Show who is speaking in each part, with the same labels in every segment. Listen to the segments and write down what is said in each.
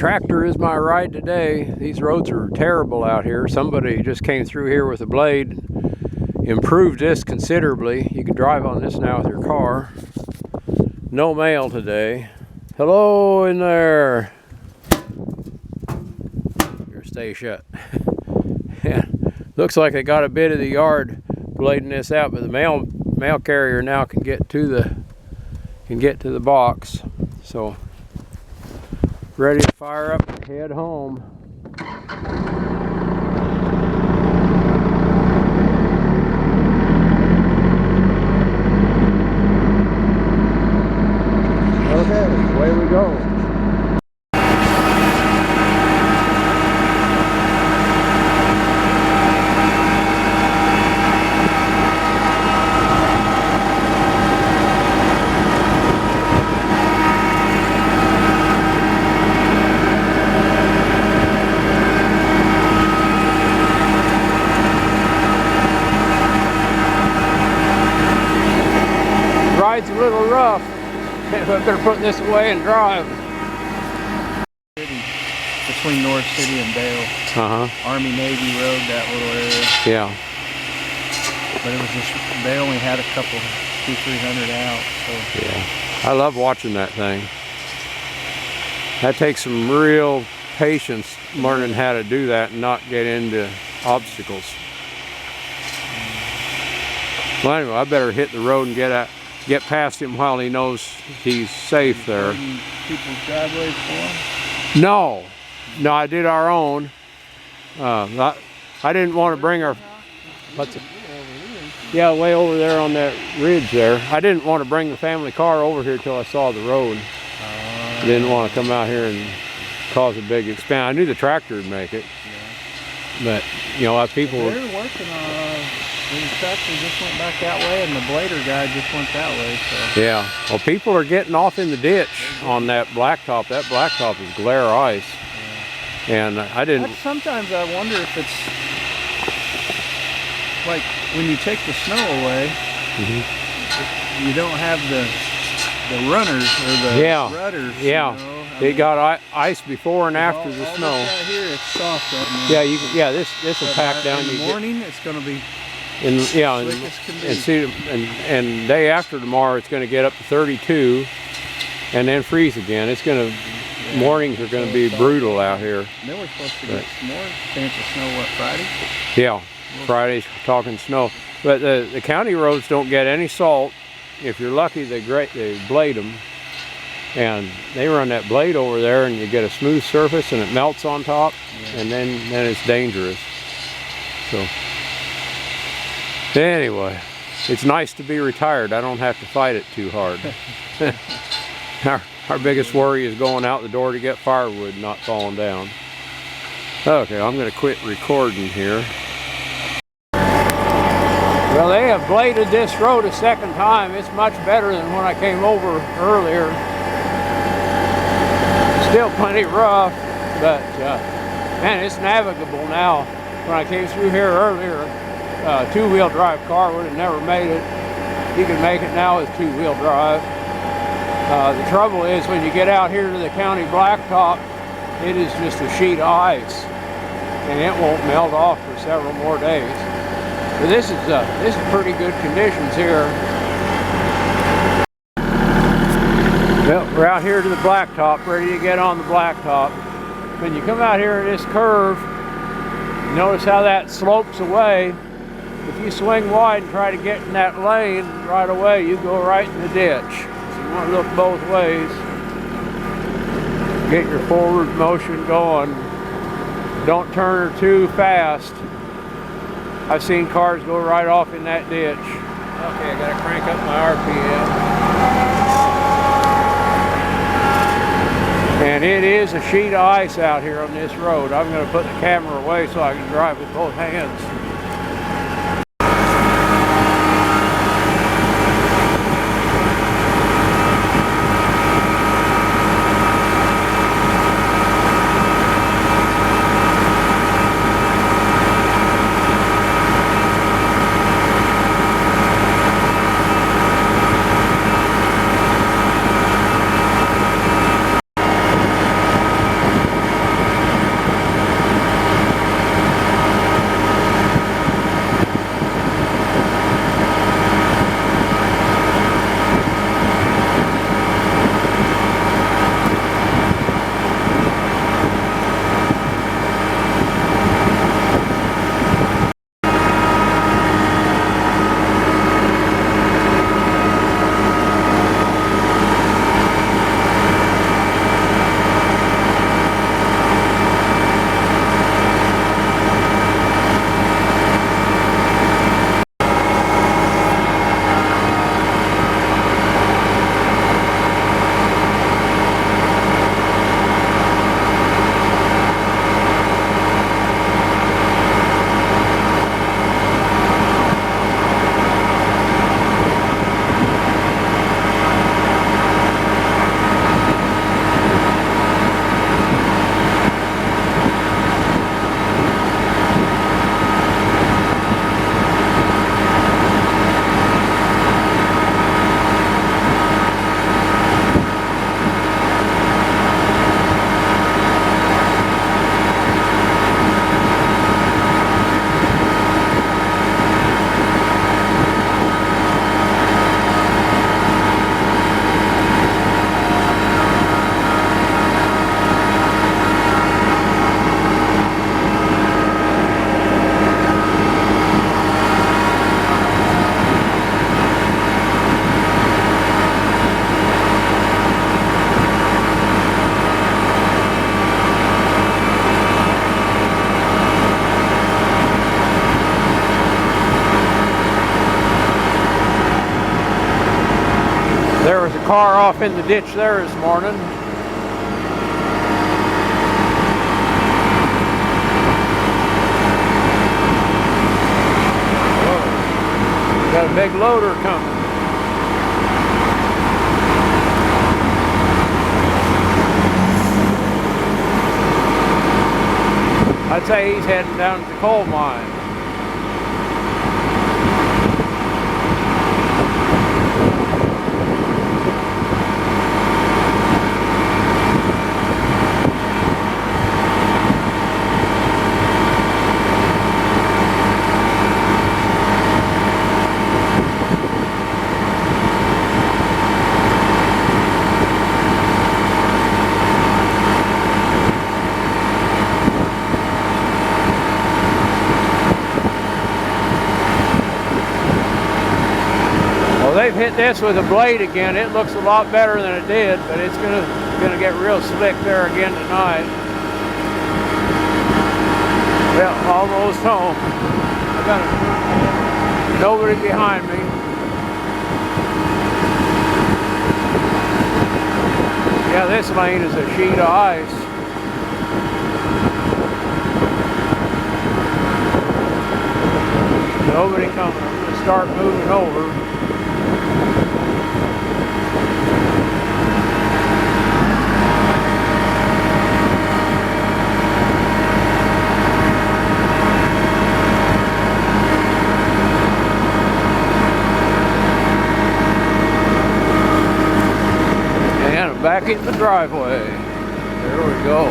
Speaker 1: Tractor is my ride today. These roads are terrible out here. Somebody just came through here with a blade, improved this considerably. You can drive on this now with your car. No mail today. Hello in there. Here, stay shut. Yeah, looks like they got a bit of the yard blading this out, but the mail carrier now can get to the box. So ready to fire up and head home. Okay, away we go. Ride's a little rough. I better put this away and drive.
Speaker 2: Between North City and Dale. Army Navy Road, that little area.
Speaker 1: Yeah.
Speaker 2: But it was just, they only had a couple, 200-300 out. So.
Speaker 1: Yeah. I love watching that thing. That takes some real patience learning how to do that and not get into obstacles. Well, anyway, I better hit the road and get past him while he knows he's safe there.
Speaker 2: People's driveways for him?
Speaker 1: No, I did our own. I didn't want to bring our. What's it? Yeah, way over there on that ridge there. I didn't want to bring the family car over here till I saw the road. Didn't want to come out here and cause a big expense. I knew the tractor would make it, but you know, people.
Speaker 2: They're working on. The tractor just went back that way, and the blader guy just went that way. So.
Speaker 1: Yeah. Well, people are getting off in the ditch on that blacktop. That blacktop is glare ice. Yeah. And I didn't.
Speaker 2: Sometimes I wonder if it's like when you take the snow away, you don't have the runners or the rudders.
Speaker 1: Yeah.
Speaker 2: You know?
Speaker 1: It got ice before and after the snow.
Speaker 2: Out here, it's soft right now.
Speaker 1: Yeah. This will pack down.
Speaker 2: In the morning, it's going to be.
Speaker 1: And day after tomorrow it's going to get up to 32 and then freeze again. It's going to, mornings are going to be brutal out here.
Speaker 2: Then we're supposed to get some more chance of snow, what, Friday?
Speaker 1: Yeah, Friday's talking snow. But the county roads don't get any salt. If you're lucky, they blade them. And they run that blade over there and you get a smooth surface and it melts on top. And then it's dangerous. So. Anyway, it's nice to be retired. I don't have to fight it too hard. Our biggest worry is going out the door to get firewood, not falling down. Okay, I'm going to quit recording here. Well, they have bladed this road a second time. It's much better than when I came over earlier. Still plenty rough, but man, it's navigable now. When I came through here earlier, two-wheel drive car would have never made it. You can make it now with two-wheel drive. The trouble is when you get out here to the county blacktop, it is just a sheet of ice, and it won't melt off for several more days. But this is pretty good conditions here. Well, we're out here to the blacktop, ready to get on the blacktop. When you come out here in this curve, notice how that slopes away. If you swing wide and try to get in that lane right away, you go right in the ditch. So you want to look both ways. Get your forward motion going. Don't turn her too fast. I've seen cars go right off in that ditch. Okay, I gotta crank up my RPM. And it is a sheet of ice out here on this road. I'm gonna put the camera away so I can drive with both hands. the car off in the ditch there this morning. Whoa. Got a big loader coming. I'd say he's heading down to the coal mine. They've hit this with a blade again. It looks a lot better than it did, but it's gonna get real slick there again tonight. Well, almost home. I got nobody behind me. Yeah, this lane is a sheet of ice. Nobody coming. I'm gonna start moving over. Back in the driveway. There we go.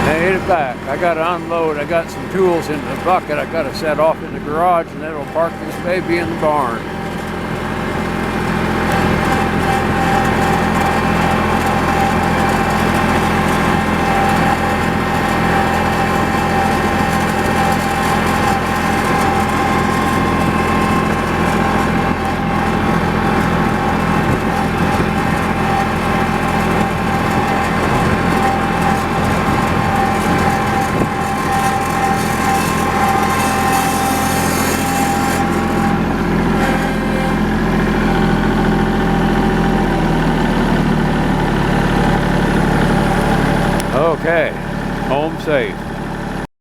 Speaker 1: Made it back. I got to unload. I got some tools in the bucket I got to set off in the garage, and then we'll park this baby in the barn.